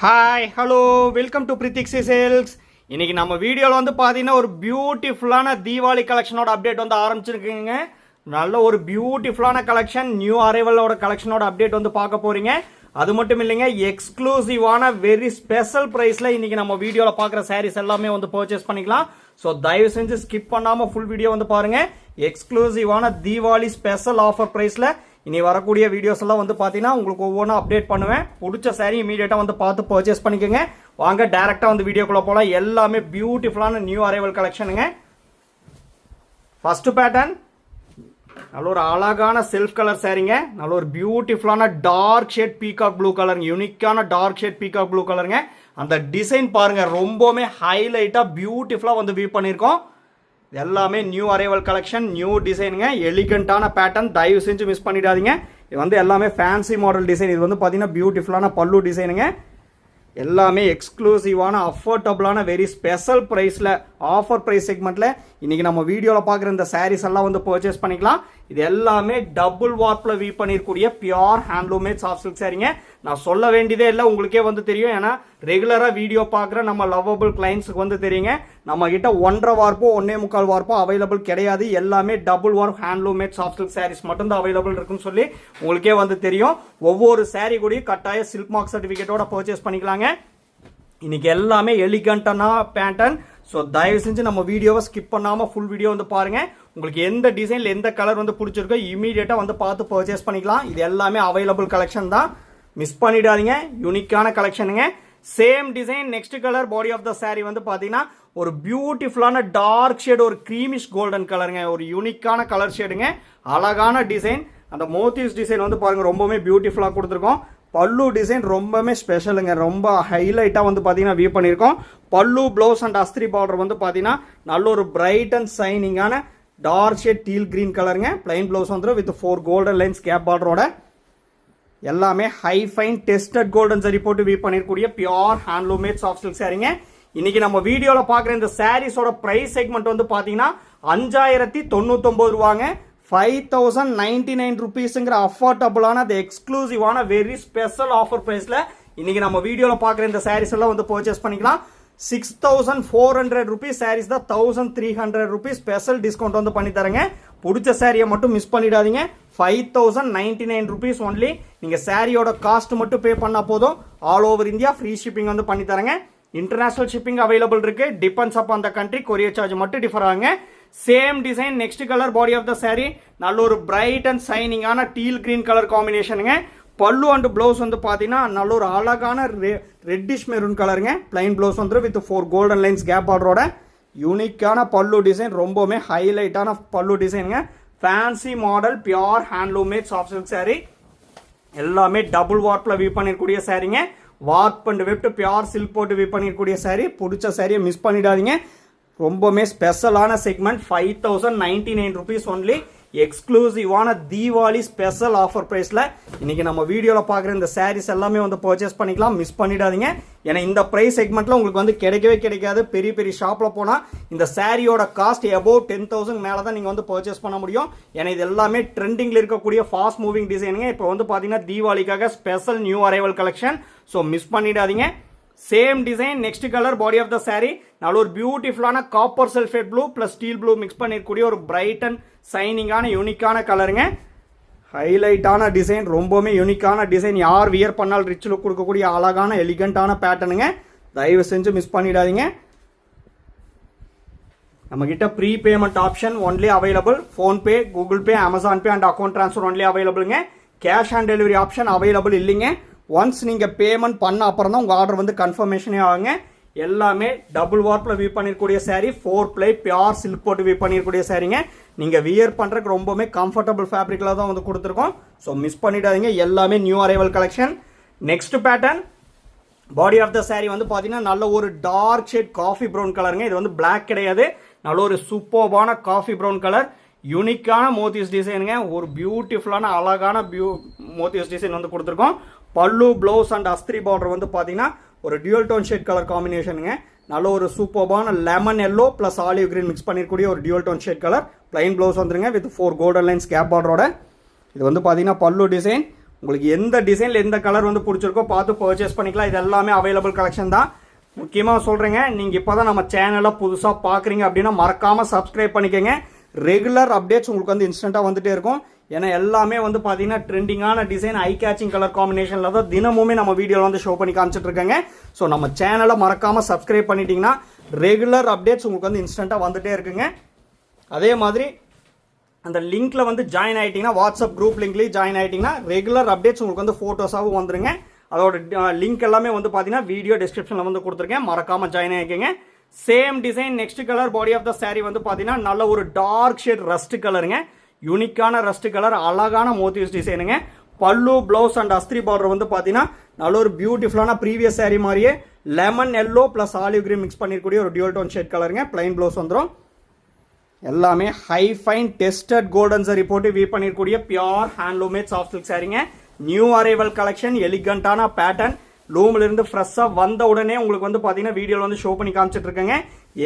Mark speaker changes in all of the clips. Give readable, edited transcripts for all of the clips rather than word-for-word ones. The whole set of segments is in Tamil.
Speaker 1: Hi hello welcome to பிரித்திக்ஸி sales. இன்னைக்கு நம்ம வீடியோவில் வந்து பார்த்தீங்கன்னா ஒரு பியூட்டிஃபுல்லான தீபாவளி கலெக்ஷனோட அப்டேட் வந்து ஆரம்பிச்சிருக்குங்க. நல்ல ஒரு பியூட்டிஃபுல்லான கலெக்ஷன், நியூ அரைவலோட கலெக்ஷனோட அப்டேட் வந்து பார்க்க போறீங்க. அது மட்டும் இல்லைங்க, எக்ஸ்க்ளூசிவான வெரி ஸ்பெஷல் ப்ரைஸில் இன்னைக்கு நம்ம வீடியோவில் பார்க்குற சாரீஸ் எல்லாமே வந்து பர்ச்சேஸ் பண்ணிக்கலாம். ஸோ தயவு செஞ்சு ஸ்கிப் பண்ணாமல் ஃபுல் வீடியோ வந்து பாருங்க. எக்ஸ்க்ளூசிவான தீபாவளி ஸ்பெஷல் ஆஃபர் ப்ரைஸில் இனி வரக்கூடிய வீடியோஸ் எல்லாம் வந்து பார்த்தீங்கன்னா உங்களுக்கு ஒவ்வொன்றும் அப்டேட் பண்ணுவேன். பிடிச்ச சாரி இமீடியட்டாக வந்து பார்த்து பர்ச்சேஸ் பண்ணிக்கோங்க. வாங்க டேரெக்டாக வந்து வீடியோக்குள்ளே போகலாம். எல்லாமே பியூட்டிஃபுல்லான நியூ அரைவல் கலெக்ஷனுங்க. ஃபர்ஸ்ட் பேட்டர்ன் நல்ல ஒரு அழகான செல்ஃப் கலர் சாரிங்க. நல்ல ஒரு பியூட்டிஃபுல்லான டார்க் ஷேட் பீகாக் ப்ளூ கலருங்க. யூனிக்கான டார்க் ஷேட் பீகாக் ப்ளூ கலருங்க. அந்த டிசைன் பாருங்க, ரொம்பவுமே ஹைலைட்டாக பியூட்டிஃபுல்லாக வந்து வியூ பண்ணியிருக்கோம். எல்லாமே நியூ அரைவல் கலெக்ஷன், நியூ டிசைனுங்க, எலிகண்டான பேட்டர்ன். தயவு செஞ்சு மிஸ் பண்ணிடாதீங்க. இது வந்து எல்லாமே ஃபேன்சி மாடல் டிசைன். இது வந்து பார்த்தீங்கன்னா பியூட்டிஃபுல்லான பல்லு டிசைனுங்க. எல்லாமே எக்ஸ்க்ளூசிவான அஃபோர்டபுளான வெரி ஸ்பெஷல் ப்ரைஸில் ஆஃபர் ப்ரைஸ் செக்மெண்ட்டில் இன்றைக்கி நம்ம வீடியோவில் பார்க்குற இந்த சாரீஸ் எல்லாம் வந்து பர்ச்சேஸ் பண்ணிக்கலாம். இது எல்லாமே டபுள் வார்ப்பில் வீ பண்ணிருக்கூடிய பியூர் ஹேண்ட்லூமேட் சாஃப்ட் சில்க் சாரீங்க. நான் சொல்ல வேண்டியதே இல்லை, உங்களுக்கே வந்து தெரியும். ஏன்னா ரெகுலராக வீடியோ பார்க்குற நம்ம லவ்வபிள் கிளைண்ட்ஸுக்கு வந்து தெரியுங்க, நம்ம கிட்ட 1.5 வார்ப்போ 1.25 வார்ப்போ அவைலபிள் கிடையாது. எல்லாமே double warp handloomed soft silk sarees மட்டும்தான் அவைலபிள் இருக்குன்னு சொல்லி உங்களுக்கே வந்து தெரியும். ஒவ்வொரு சாரீ கூடயும் கட்டாய சில்க் மார்க் சர்டிஃபிகேட்டோட பர்ச்சேஸ் பண்ணிக்கலாங்க. இன்னைக்கு எல்லாமே எலிகண்டான பேட்டர்ன். ஸோ தயவு செஞ்சு நம்ம வீடியோவை ஸ்கிப் பண்ணாமல் ஃபுல் வீடியோ வந்து பாருங்கள். உங்களுக்கு எந்த டிசைனில் எந்த கலர் வந்து பிடிச்சிருக்கோ இமீடியட்டாக வந்து பார்த்து பர்ச்சேஸ் பண்ணிக்கலாம். இது எல்லாமே அவைலபிள் கலெக்ஷன் தான், மிஸ் பண்ணிடாதீங்க. யூனிக்கான கலெக்ஷனுங்க. Same design, next colour body of the sari வந்து பார்த்தீங்கன்னா ஒரு பியூட்டிஃபுல்லான டார்க் ஷேடு, ஒரு க்ரீமிஷ் கோல்டன் கலருங்க. ஒரு யூனிக்கான கலர் ஷேடுங்க, அழகான டிசைன். அந்த மோத்திவ்ஸ் டிசைன் வந்து பாருங்க, ரொம்பவுமே பியூட்டிஃபுல்லாக கொடுத்துருக்கோம். பல்லு டிசைன் ரொம்பவே ஸ்பெஷலுங்க, ரொம்ப ஹைலைட்டாக வந்து பார்த்தீங்கன்னா வியூ பண்ணியிருக்கோம். பல்லு, ப்ளவுஸ் அண்ட் அஸ்திரி பார்டர் வந்து பார்த்தீங்கன்னா நல்ல ஒரு பிரைட் அண்ட் சைனிங்கான டார்க் ஷேட் டீல் கிரீன் கலருங்க. பிளைன் ப்ளவுஸ் வந்துடும் வித் 4 கோல்டன் லைன்ஸ் கேப் பார்டரோட. எல்லாமே high fine tested golden zari போட்டு வியூ பண்ணிருக்கூடிய பியூர் ஹேண்ட்லூமேட் சாஃப்ட் சில்க் சாரீங்க. இன்னைக்கு நம்ம வீடியோவில் பார்க்குற இந்த சாரீஸோட ப்ரைஸ் செக்மெண்ட் வந்து பார்த்தீங்கன்னா 5099 ரூபாங்க. 5099 ருபீஸுங்கிற அஃபோர்டபுளான அது எக்ஸ்க்ளூசிவான வெரி ஸ்பெஷல் ஆஃபர் ப்ரைஸில் இன்னைக்கு நம்ம வீடியோவில் பார்க்குற இந்த சாரீஸ் எல்லாம் வந்து பர்ச்சேஸ் பண்ணிக்கலாம். 6400 ருபீஸ் சாரீஸ் தான் 1300 ருபீஸ் ஸ்பெஷல் டிஸ்கவுண்ட் வந்து பண்ணி தரேங்க. பிடிச்ச சாரியை மட்டும் மிஸ் பண்ணிடாதீங்க. 5099 ருபீஸ் ஒன்லி. நீங்கள் சாரியோட காஸ்ட் மட்டும் பே பண்ணால் போதும். All over India free shipping வந்து பண்ணி தரேங்க. இன்டர்நேஷனல் ஷிப்பிங் அவைலபிள் இருக்கு. டிபெண்ட்ஸ் அப் அந்த கண்ட்ரி, கொரியர் சார்ஜ் மட்டும் டிஃபர் ஆகுங்க. Same design, next colour body of the sari நல்ல ஒரு பிரைட் அண்ட் சைனிங்கான டீல் கிரீன் கலர் காம்பினேஷனுங்க. பல்லு அண்ட் பிளவுஸ் வந்து பார்த்தீங்கன்னா நல்ல ஒரு அழகான ரெட்டிஷ் மெரூன் கலருங்க. பிளைன் பிளவுஸ் வந்து வித் 4 கோல்டன் லைன்ஸ் கேப் பார்டரோட யூனிக்கான பல்லு டிசைன், ரொம்பவுமே ஹைலைட்டான பல்லு டிசைனுங்க. Fancy model pure handloomed soft silk sari. எல்லாமே டபுள் வார்ப்பில் வியூ பண்ணிருக்கூடிய சாரிங்க. Warp and weft pure silk போட்டு வியூ பண்ணிருக்கூடிய சாரி. பிடிச்ச சாரியை மிஸ் பண்ணிடாதீங்க. ரொம்பவுமே ஸ்பெஷலான செக்மெண்ட். 5099 rupees only. எக்ஸ்க்ளூசிவான தீபாவளி ஸ்பெஷல் ஆஃபர் ப்ரைஸில் இன்னைக்கு நம்ம வீடியோவில் பார்க்குற இந்த சாரீஸ் எல்லாமே வந்து பர்ச்சேஸ் பண்ணிக்கலாம். மிஸ் பண்ணிடாதீங்க. ஏன்னா இந்த ப்ரைஸ் செக்மெண்ட்டில் உங்களுக்கு வந்து கிடைக்கவே கிடைக்காது. பெரிய பெரிய ஷாப்பில் போனால் இந்த சாரியோட காஸ்ட் அபோவ் 10,000 மேலே தான் நீங்கள் வந்து பர்ச்சேஸ் பண்ண முடியும். ஏன்னா இது எல்லாமே ட்ரெண்டிங்கில் இருக்கக்கூடிய ஃபாஸ்ட் மூவிங் டிசைனுங்க. இப்போ வந்து பார்த்தீங்கன்னா தீபாவளிக்காக special new arrival collection. So miss பண்ணிடாதீங்க. Same design, next colour body of the sari நல்ல ஒரு பியூட்டிஃபுல்லான copper sulphate blue plus steel blue mix பண்ணிருக்கூடிய ஒரு பிரைட் அண்ட் சைனிங்கான யூனிக்கான கலருங்க. ஹைலைட்டான டிசைன், ரொம்பவுமே யூனிக்கான டிசைன். யார் வியர் பண்ணால் ரிச் லுக் கொடுக்கக்கூடிய அழகான எலிகண்டான பேட்டர்னுங்க. தயவு செஞ்சு மிஸ் பண்ணிடாதீங்க. நம்ம கிட்ட prepayment option only available. PhonePe, Google Pay, Amazon Pay and account transfer only அவைலபிளுங்க. Cash on delivery option available இல்லைங்க. ஒன்ஸ் நீங்கள் பேமெண்ட் பண்ண அப்புறம் தான் உங்கள் ஆர்டர் வந்து கன்ஃபர்மேஷனே ஆகுங்க. எல்லாமே டபுள் வார்ப்பில் வியூ பண்ணிருக்கூடிய சாரீ. 4 ப்ளை பியூர் சில்க் போட்டு வியூ பண்ணிருக்கூடிய சாரீங்க. நீங்கள் வியர் பண்ணுறதுக்கு ரொம்பவுமே கம்ஃபர்டபுள் ஃபேப்ரிக்கில் தான் வந்து கொடுத்துருக்கோம். ஸோ மிஸ் பண்ணிடாதீங்க. எல்லாமே new arrival collection. Next pattern body of the sari வந்து பார்த்தீங்கன்னா நல்ல ஒரு டார்க் ஷேட் காஃபி ப்ரௌன் கலருங்க. இது வந்து பிளாக் கிடையாது, நல்ல ஒரு சூப்பர்பான காஃபி ப்ரௌன் கலர். யூனிக்கான மோத்திவ்ஸ் டிசைனுங்க. ஒரு பியூட்டிஃபுல்லான அழகான மோத்திவ்ஸ் டிசைன் வந்து கொடுத்துருக்கோம். பல்லு, பிளவுஸ் அண்ட் அஸ்திரி பார்டர் வந்து பார்த்தீங்கன்னா ஒரு டியூல் டோன் ஷேட் கலர் காம்பினேஷனுங்க. நல்ல ஒரு சூப்பர்பான lemon yellow plus olive green mix பண்ணிருக்கூடிய ஒரு dual tone shade colour. Plain blouse வந்துருங்க வித் 4 கோல்டன் லைன்ஸ் கேப் பார்டரோட. இது வந்து பார்த்தீங்கன்னா பல்லு டிசைன். உங்களுக்கு எந்த டிசைனில் எந்த கலர் வந்து பிடிச்சிருக்கோ பார்த்து பர்ச்சேஸ் பண்ணிக்கலாம். இது எல்லாமே அவைலபிள் கலெக்ஷன் தான். முக்கியமாக சொல்கிறேங்க, நீங்கள் இப்போ தான் நம்ம சேனலை புதுசாக பார்க்குறீங்க அப்படின்னா மறக்காமல் சப்ஸ்கிரைப் பண்ணிக்கோங்க. ரெகுலர் அப்டேட்ஸ் உங்களுக்கு வந்து இன்ஸ்டண்ட்டாக வந்துகிட்டே இருக்கும். ஏன்னா எல்லாமே வந்து பார்த்தீங்கன்னா ட்ரெண்டிங்கான டிசைன், ஐ கேச்சிங் கலர் காம்பினேஷனில் தான் தினமுமே நம்ம வீடியோவில் வந்து ஷோ பண்ணி காமிச்சிட்டு இருக்கேங்க. ஸோ நம்ம சேனலை மறக்காமல் சப்ஸ்கிரைப் பண்ணிட்டீங்கன்னா ரெகுலர் அப்டேட்ஸ் உங்களுக்கு வந்து இன்ஸ்டண்ட்டாக வந்துகிட்டே இருக்குங்க. அதே மாதிரி அந்த லிங்க்ல வந்து ஜாயின் ஆகிட்டிங்கன்னா, வாட்ஸ்அப் குரூப் லிங்க்லேயும் ஜாயின் ஆகிட்டிங்கன்னா ரெகுலர் அப்டேட்ஸ் உங்களுக்கு வந்து ஃபோட்டோஸாகவும் வந்துருங்க. அதோட லிங்க் எல்லாமே வந்து பார்த்தீங்கன்னா வீடியோ டிஸ்கிரிப்ஷனில் வந்து கொடுத்துருக்கேன். மறக்காமல் ஜாயின் ஆகிக்கங்க. Same design next colour body of the sari வந்து பார்த்தீங்கன்னா நல்ல ஒரு டார்க் ஷேட் ரஸ்ட் கலருங்க. யூனிக்கான ரஸ்ட் கலர், அழகான மோட்டிவ்ஸ் டிசைனுங்க. பல்லு, பிளவுஸ் அண்ட் அஸ்திரி பார்டர் வந்து பார்த்தீங்கன்னா நல்ல ஒரு பியூட்டிஃபுல்லான ப்ரீவியஸ் சாரீ மாதிரியே lemon yellow plus olive green mix பண்ணிருக்கூடிய ஒரு டியூல் டோன் ஷேட் கலருங்க. பிளைன் பிளவுஸ் வந்துடும். எல்லாமே high fine tested golden zari போட்டு வீ பண்ணிருக்கூடிய பியூர் ஹேண்ட்லூமேட் சாஃப்ட் சில்க் சாரீங்க. நியூ அரைவல் கலெக்ஷன், எலிகண்டான பேட்டர்ன், லூம்ல இருந்து ஃப்ரெஷ்ஷாக வந்த உடனே உங்களுக்கு வந்து பார்த்தீங்கன்னா வீடியோவில் வந்து ஷோ பண்ணி காமிச்சிட்டு இருக்கேங்க.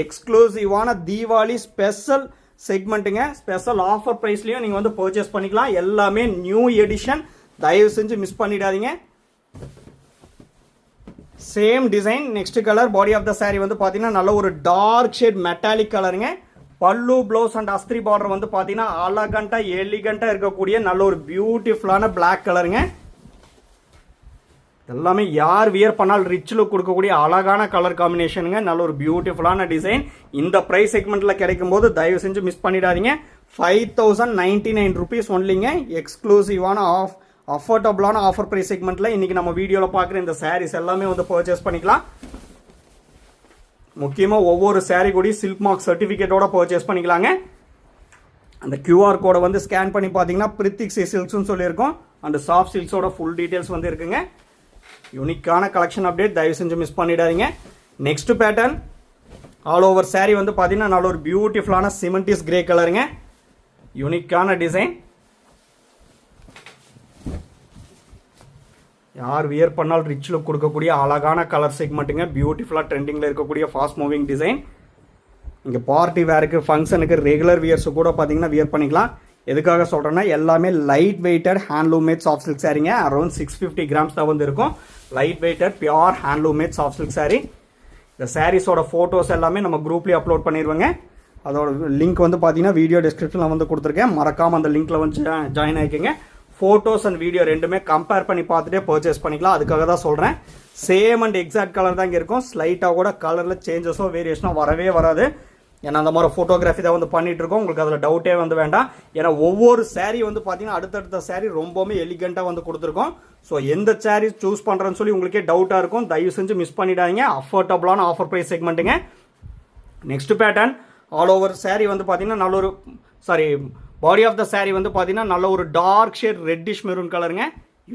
Speaker 1: எக்ஸ்க்ளூசிவான தீபாவளி ஸ்பெஷல் செக்மெண்ட்டுங்க. ஸ்பெஷல் ஆஃபர் ப்ரைஸ்லையும் நீங்கள் வந்து பர்ச்சேஸ் பண்ணிக்கலாம். எல்லாமே நியூ எடிஷன், தயவு செஞ்சு மிஸ் பண்ணிடாதீங்க. Same design next colour body of the sari வந்து பார்த்தீங்கன்னா நல்ல ஒரு டார்க் ஷேட் மெட்டாலிக் கலருங்க. பல்லு, பிளவுஸ் அண்ட் அஸ்திரி பார்டர் வந்து பார்த்தீங்கன்னா அழகண்டா எலிகண்டா இருக்கக்கூடிய நல்ல ஒரு பியூட்டிஃபுல்லான பிளாக் கலருங்க. எல்லாமே யார் வியர் பண்ணால் ரிச் லுக் கொடுக்கக்கூடிய அழகான கலர் காம்பினேஷனுங்க. நல்ல ஒரு பியூட்டிஃபுல்லான டிசைன். இந்த பிரைஸ் செக்மெண்ட்ல கிடைக்கும் போது தயவு செஞ்சு மிஸ் பண்ணிடாதீங்க. 5099 rupees ஒன்லிங்க. எக்ஸ்க்ளூசிவான அஃபோர்டபுளான ஆஃபர் பிரைஸ் செக்மெண்ட்ல இன்னைக்கு நம்ம வீடியோவில் பார்க்குற இந்த சாரீஸ் எல்லாமே வந்து பர்ச்சேஸ் பண்ணிக்கலாம். முக்கியமாக ஒவ்வொரு சாரீ கூடி சில்க் மார்க் சர்டிஃபிகேட்டோட பர்ச்சேஸ் பண்ணிக்கலாங்க. அந்த QR கோடை வந்து ஸ்கேன் பண்ணி பார்த்தீங்கன்னா பிரித்திக் சில்க்ஸ்னு சொல்லியிருக்கோம். அந்த சாஃப்ட் சில்க்ஸோட ஃபுல் டீட்டெயில்ஸ் வந்து இருக்குங்க. யூனிக்கான கலெக்ஷன் அப்டேட், தயவு செஞ்சு மிஸ் பண்ணிடாதீங்க. Next pattern all over sari வந்து பார்த்தீங்கன்னா நல்ல ஒரு பியூட்டிஃபுல்லான சிமெண்டிஸ் கிரே கலருங்க. யூனிக்கான டிசைன். யார் வியர் பண்ணால் ரிச் லுக் கொடுக்கக்கூடிய அழகான கலர் செக்மெண்ட்டுங்க. பியூட்டிஃபுல்லாக ட்ரெண்டிங்கில் இருக்கக்கூடிய ஃபாஸ்ட் மூவிங் டிசைன். இங்கே பார்ட்டி வேருக்கு, ஃபங்க்ஷனுக்கு, ரெகுலர் வியர்ஸு கூட பார்த்தீங்கன்னா வியர் பண்ணிக்கலாம். எதுக்காக சொல்கிறேன்னா எல்லாமே light weighted handloom made soft silk சாரீங்க. அரௌண்ட் 650 grams தான் வந்து இருக்கும். Light weighted pure handloom made soft silk sari. இந்த சாரீஸோட ஃபோட்டோஸ் எல்லாமே நம்ம குரூப்லேயே அப்லோட் பண்ணிடுவேங்க. அதோட லிங்க் வந்து பார்த்தீங்கன்னா வீடியோ டிஸ்கிரிப்ஷனில் வந்து கொடுத்துருக்கேன். மறக்காமல் அந்த லிங்க்கில் வந்து ஜாயின் ஆகிக்கங்க. ஃபோட்டோஸ் அண்ட் வீடியோ ரெண்டுமே கம்பேர் பண்ணி பார்த்துட்டே பர்ச்சேஸ் பண்ணிக்கலாம். அதுக்காக தான் சொல்கிறேன். சேம் அண்ட் எக்ஸாக்ட் கலர் தான் இங்கே இருக்கும். ஸ்லைட்டாக கூட கலரில் சேஞ்சஸோ வேரியேஷனோ வரவே வராது. ஏன்னா அந்த மாதிரி ஃபோட்டோகிராஃபி தான் வந்து பண்ணிட்டு இருக்கோம். உங்களுக்கு அதில் டவுட்டே வந்து வேண்டாம். ஏன்னா ஒவ்வொரு சாரீ வந்து பார்த்தீங்கன்னா அடுத்தடுத்த சாரீ ரொம்பவுமே எலிகண்டாக வந்து கொடுத்துருக்கோம். ஸோ எந்த சாரீ சூஸ் பண்ணுறேன்னு சொல்லி உங்களுக்கே டவுட்டாக இருக்கும். தயவு செஞ்சு மிஸ் பண்ணிடாதீங்க. அஃபோர்டபுளான ஆஃபர் ப்ரைஸ் செக்மெண்ட்டுங்க. Next pattern all over sari வந்து பார்த்தீங்கன்னா நல்ல ஒரு பாடி ஆஃப் த சாரீ வந்து பார்த்தீங்கன்னா நல்ல ஒரு டார்க் ஷேட் ரெட்டிஷ் மெரூன் கலருங்க.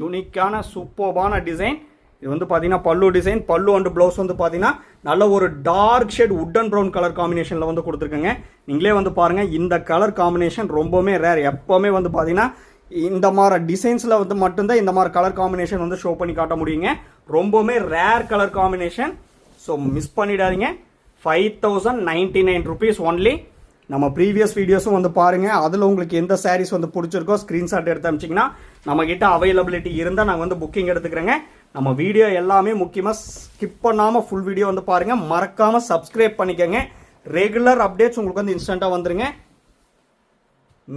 Speaker 1: யூனிக்கான சூப்பர்பான டிசைன். இது வந்து பார்த்தீங்கன்னா பல்லு டிசைன். பல்லு அண்ட் ப்ளவுஸ் வந்து பார்த்தீங்கன்னா நல்ல ஒரு dark shade wooden brown colour காம்பினேஷனில் வந்து கொடுத்துருக்கேங்க. நீங்களே வந்து பாருங்கள், இந்த கலர் காம்பினேஷன் ரொம்பவுமே ரேர். எப்போவுமே வந்து பார்த்தீங்கன்னா இந்த மாதிரி டிசைன்ஸில் வந்து மட்டும்தான் இந்த மாதிரி கலர் காம்பினேஷன் வந்து ஷோ பண்ணி காட்ட முடியுங்க. ரொம்பவுமே rare colour combination. So miss பண்ணிடாதீங்க. 5099 rupees ஒன்லி. நம்ம ப்ரீவியஸ் வீடியோஸும் வந்து பாருங்கள். அதில் உங்களுக்கு எந்த சாரீஸ் வந்து பிடிச்சிருக்கோ ஸ்க்ரீன்ஷாட் எடுத்து அனுப்பிச்சிங்கன்னா நம்மக்கிட்ட அவைலபிலிட்டி இருந்தால் நாங்கள் வந்து புக்கிங் எடுத்துக்கிறேங்க. நம்ம வீடியோ எல்லாமே முக்கியமாக ஸ்கிப் பண்ணாமல் ஃபுல் வீடியோ வந்து பாருங்கள். மறக்காமல் சப்ஸ்கிரைப் பண்ணிக்கோங்க. ரெகுலர் அப்டேட்ஸ் உங்களுக்கு வந்து இன்ஸ்டண்ட்டாக வந்துருங்க.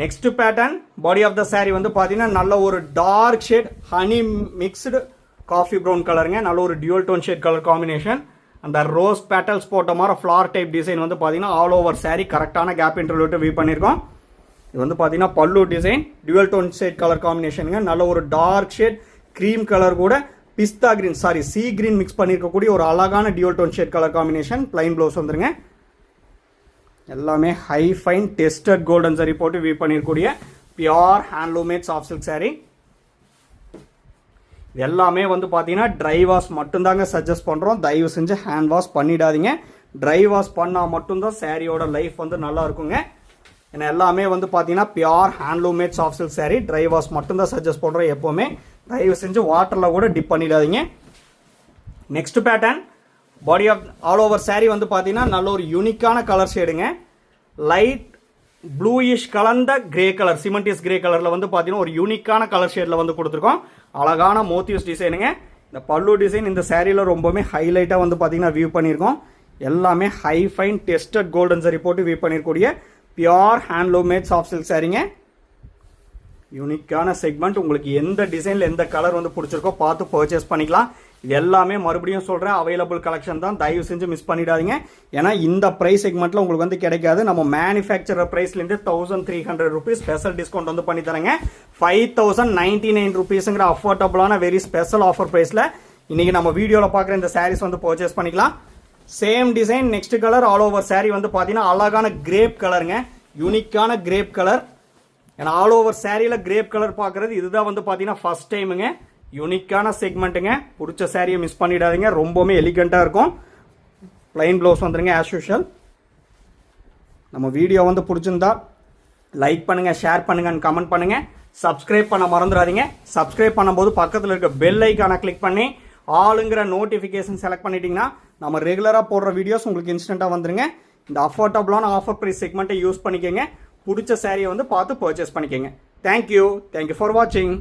Speaker 1: Next pattern body of the sari வந்து பார்த்தீங்கன்னா நல்ல ஒரு dark shade honey mixed coffee brown கலருங்க. நல்ல ஒரு dual tone shade colour combination. அந்த ரோஸ் பேட்டல்ஸ் போட்ட மாதிரி ஃப்ளார் டைப் டிசைன் வந்து பார்த்தீங்கன்னா ஆல் ஓவர் சாரீ கரெக்டான கேப் இன்டர்வியூட்டு வியூ பண்ணியிருக்கோம். இது வந்து பார்த்தீங்கன்னா pallu design dual tone shade colour காம்பினேஷனுங்க. நல்ல ஒரு டார்க் ஷேட் க்ரீம் கலர் கூட pista green sea green mix பண்ணியிருக்கக்கூடிய ஒரு அழகான டியூல் டோன் ஷேட் கலர் காம்பினேஷன். பிளைன் ப்ளவுஸ் வந்துருங்க. எல்லாமே high fine tested golden zari போட்டு வியூ பண்ணியிருக்கூடிய pure handloomed soft silk sari. இது எல்லாமே வந்து பார்த்தீங்கன்னா ட்ரை வாஷ் மட்டும்தாங்க சஜஸ்ட் பண்ணுறோம். தயவு செஞ்சு ஹேண்ட் வாஷ் பண்ணிடாதீங்க. ட்ரை வாஷ் பண்ணால் மட்டும்தான் சாரியோட லைஃப் வந்து நல்லா இருக்குங்க. ஏன்னா எல்லாமே வந்து பார்த்தீங்கன்னா pure handloomed soft silk saree. Dry wash மட்டும்தான் சஜஸ்ட் பண்ணுறோம் எப்போவுமே. தயவு செஞ்சு வாட்டரில் கூட டிப் பண்ணிடாதீங்க. Next pattern body of all over sari வந்து பார்த்தீங்கன்னா நல்ல ஒரு யூனிக்கான கலர் ஷேடுங்க. லைட் ப்ளூயிஷ் கலந்த கிரே கலர், சிமெண்டிஸ் கிரே கலரில் வந்து பார்த்தீங்கன்னா ஒரு யூனிக்கான கலர் ஷேடில் வந்து கொடுத்துருக்கோம். அழகான மோத்திவ்ஸ் டிசைனுங்க. இந்த பல்லு டிசைன் இந்த சேரீயில் ரொம்பவுமே ஹைலைட்டாக வந்து பார்த்தீங்கன்னா வியூ பண்ணியிருக்கோம். எல்லாமே high fine tested golden zari போட்டு வியூ பண்ணியிருக்கக்கூடிய pure handloom made soft silk சாரீங்க. யூனிக்கான செக்மெண்ட். உங்களுக்கு எந்த டிசைனில் எந்த கலர் வந்து பிடிச்சிருக்கோ பார்த்து பர்ச்சேஸ் பண்ணிக்கலாம். இது எல்லாமே மறுபடியும் சொல்கிறேன் அவைலபிள் கலெக்ஷன் தான், தயவு செஞ்சு மிஸ் பண்ணிடாதீங்க. ஏன்னா இந்த ப்ரைஸ் செக்மெண்ட்டில் உங்களுக்கு வந்து கிடைக்காது. நம்ம மேனுஃபேக்சரர் ப்ரைஸ்லேருந்து 1300 rupees ஸ்பெஷல் டிஸ்கவுண்ட் வந்து பண்ணி தரேங்க. 5099 rupeesங்கிற அஃபோர்டபுளான வெரி ஸ்பெஷல் ஆஃபர் ப்ரைஸில் இன்றைக்கி நம்ம வீடியோவில் பார்க்குற இந்த சாரீஸ் வந்து பர்ச்சேஸ் பண்ணிக்கலாம். Same design next colour all over sari வந்து பார்த்தீங்கன்னா அழகான கிரேப் கலருங்க. யூனிக்கான கிரேப் கலர். ஏன்னா ஆல் ஓவர் சாரியில் கிரேப் கலர் பார்க்குறது இதுதான் வந்து பார்த்தீங்கன்னா ஃபர்ஸ்ட் டைமுங்க. யூனிக்கான செக்மெண்ட்டுங்க. பிடிச்ச சாரியை மிஸ் பண்ணிடாதீங்க. ரொம்பவுமே எலிகண்ட்டாக இருக்கும். பிளைன் ப்ளவுஸ் வந்துருங்க ஆஸ் யூஷுவல். நம்ம வீடியோ வந்து பிடிச்சிருந்தா லைக் பண்ணுங்கள், ஷேர் பண்ணுங்கள், கமெண்ட் பண்ணுங்கள். சப்ஸ்கிரைப் பண்ண மறந்துடாதீங்க. சப்ஸ்கிரைப் பண்ணும்போது பக்கத்தில் இருக்க பெல் ஐக்கானை கிளிக் பண்ணி ஆளுங்கிற நோட்டிஃபிகேஷன் செலக்ட் பண்ணிட்டீங்கன்னா நம்ம ரெகுலராக போடுற வீடியோஸ் உங்களுக்கு இன்ஸ்டண்ட்டாக வந்துருங்க. இந்த அஃபோர்டபுளான ஆஃபர் ப்ரைஸ் செக்மெண்ட்டை யூஸ் பண்ணிக்கோங்க. பிடிச்ச சாரியை வந்து பார்த்து பர்ச்சேஸ் பண்ணிக்கோங்க. தேங்க்யூ ஃபார் வாட்சிங்.